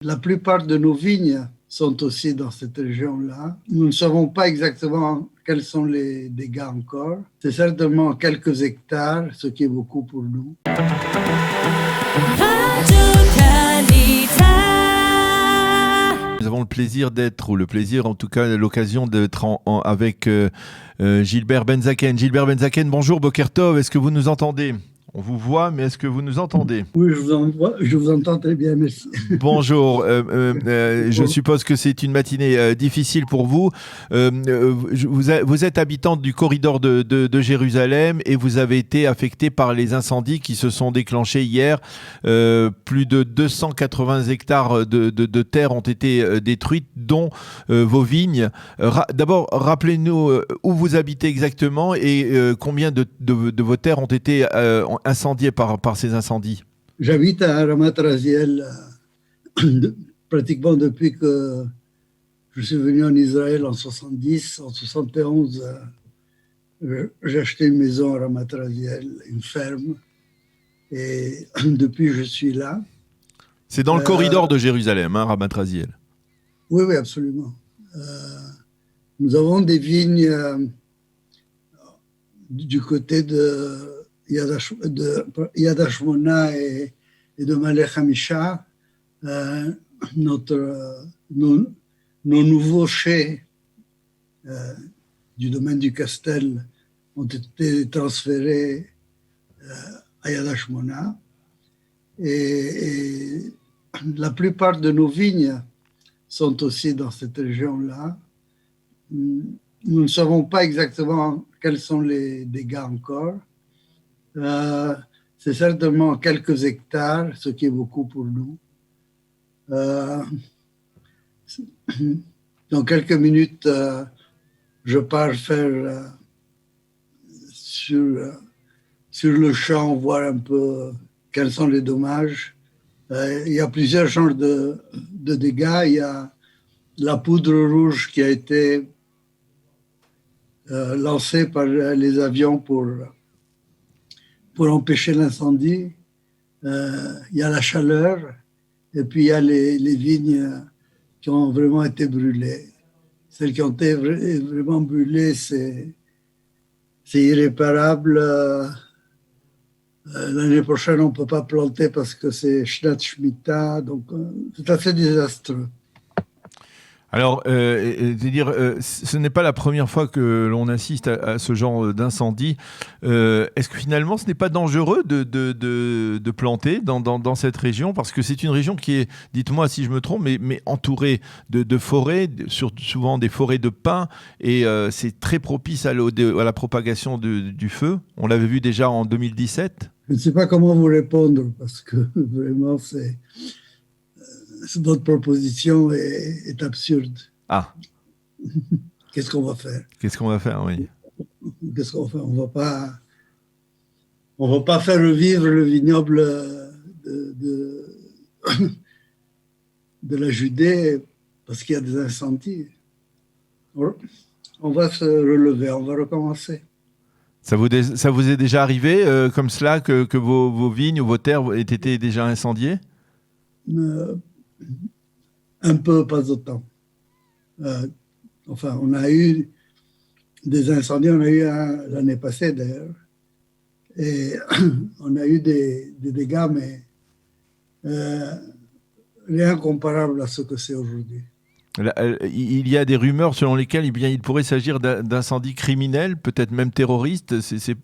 La plupart de nos vignes sont aussi dans cette région-là. Nous ne savons pas exactement quels sont les dégâts encore. C'est certainement quelques hectares, ce qui est beaucoup pour nous. Nous avons le plaisir d'être, ou le plaisir en tout cas, l'occasion d'être avec Gilbert Benzaken. Gilbert Benzaken, bonjour, Boker Tov, est-ce que vous nous entendez ? On vous voit, mais est-ce que vous nous entendez ? Oui, je vous entends très bien, merci. Bonjour, je suppose que c'est une matinée difficile pour vous. Vous êtes habitante du corridor de Jérusalem et vous avez été affectée par les incendies qui se sont déclenchés hier. Plus de 280 hectares de terre ont été détruites, dont vos vignes. D'abord, rappelez-nous où vous habitez exactement et combien de vos terres ont été incendiées par ces incendies. J'habite à Ramat Raziel pratiquement depuis que je suis venu en Israël en 70. En 71, j'ai acheté une maison à Ramat Raziel, une ferme. Et depuis, je suis là. C'est dans le corridor de Jérusalem, hein, Ramat Raziel. Oui, oui, absolument. Nous avons des vignes du côté de Yad Hashmona et de Malé Hamisha. Nos nouveaux chais du domaine du Castel ont été transférés à Yad Hashmona. Et la plupart de nos vignes sont aussi dans cette région-là. Nous ne savons pas exactement quels sont les dégâts encore. C'est certainement quelques hectares, ce qui est beaucoup pour nous. Dans quelques minutes, je pars faire sur le champ, voir un peu quels sont les dommages. Il y a plusieurs genres de dégâts. Il y a la poudre rouge qui a été lancée par les avions pour empêcher l'incendie. Il y a la chaleur et puis il y a les vignes qui ont vraiment été brûlées. Celles qui ont été vraiment brûlées, c'est irréparable. L'année prochaine, on ne peut pas planter parce que c'est Shnat Shemitah, donc c'est assez désastreux. Alors, ce n'est pas la première fois que l'on assiste à ce genre d'incendie. Est-ce que finalement, ce n'est pas dangereux de planter dans cette région ? Parce que c'est une région qui est, dites-moi si je me trompe, mais entourée de forêts, souvent des forêts de pins, et c'est très propice à la propagation du feu. On l'avait vu déjà en 2017. Je ne sais pas comment vous répondre, parce que vraiment, votre proposition est absurde. Ah. Qu'est-ce qu'on va faire ? Qu'est-ce qu'on va faire, oui. Qu'est-ce qu'on va faire ? On va pas faire revivre le vignoble de la Judée parce qu'il y a des incendies. On va se relever, on va recommencer. Ça vous est déjà arrivé comme cela que vos vignes ou vos terres aient été déjà incendiées ? Un peu, pas autant. Enfin, on a eu des incendies, on a eu un l'année passée d'ailleurs, et on a eu des dégâts, mais rien comparable à ce que c'est aujourd'hui. Il y a des rumeurs selon lesquelles il pourrait s'agir d'incendies criminels, peut-être même terroristes.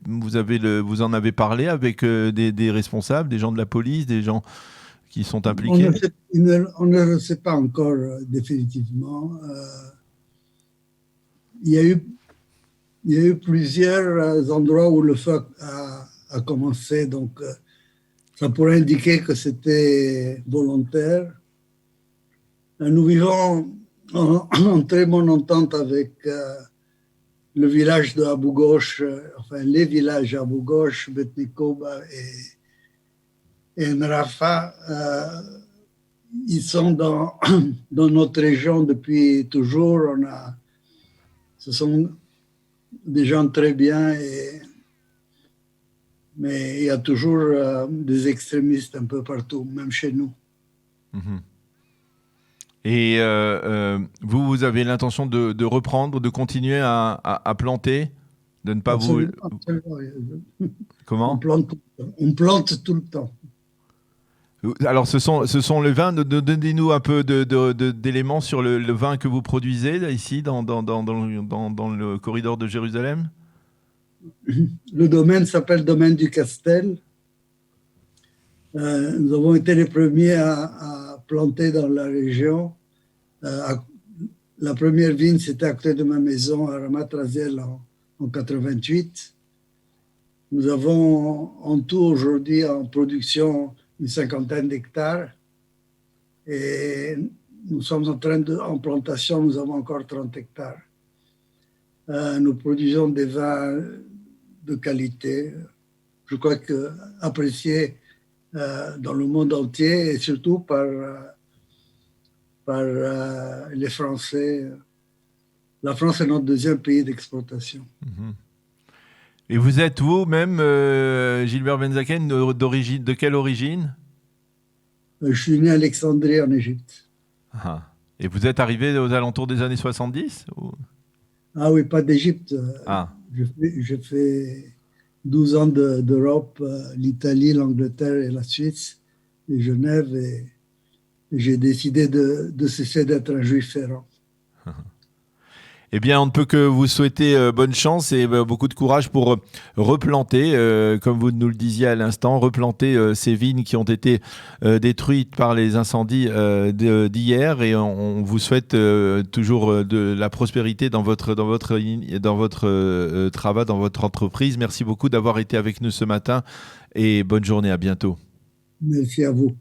Vous en avez parlé avec des responsables, des gens de la police, des gens qui sont impliqués ? On ne le sait pas encore définitivement. Il y a eu plusieurs endroits où le feu a commencé, donc ça pourrait indiquer que c'était volontaire. Nous vivons en très bonne entente avec le village de Abu Ghosh, enfin les villages Abu Ghosh, Bet Nikoba et Nrafa. Ils sont dans notre région depuis toujours. Ce sont des gens très bien, mais il y a toujours des extrémistes un peu partout, même chez nous. Mmh. Et vous avez l'intention de reprendre, de continuer à planter, de ne pas vous... Absolument. Comment? On plante tout le temps. Alors, ce sont les vins. Donnez-nous un peu d'éléments sur le vin que vous produisez là, ici, dans le corridor de Jérusalem. Le domaine s'appelle Domaine du Castel. Nous avons été les premiers à planter dans la région. La première vigne, c'était à côté de ma maison à Ramat Raziel en 88. Nous avons en tout aujourd'hui en production une 50aine d'hectares et nous sommes en plantation, nous avons encore 30 hectares. Nous produisons des vins de qualité, je crois que appréciés dans le monde entier et surtout par les Français. La France est notre deuxième pays d'exportation. Mmh. Et vous êtes vous-même, Gilbert Benzaken, de quelle origine? Je suis né à Alexandrie en Égypte. Ah. Et vous êtes arrivé aux alentours des années 70 ou... Ah oui, pas d'Égypte. Ah. J'ai fait 12 ans d'Europe, l'Italie, l'Angleterre et la Suisse, et Genève, et j'ai décidé de cesser d'être un juif errant. Eh bien, on ne peut que vous souhaiter bonne chance et beaucoup de courage pour replanter, comme vous nous le disiez à l'instant, replanter ces vignes qui ont été détruites par les incendies d'hier. Et on vous souhaite toujours de la prospérité dans votre travail, dans votre entreprise. Merci beaucoup d'avoir été avec nous ce matin et bonne journée. À bientôt. Merci à vous.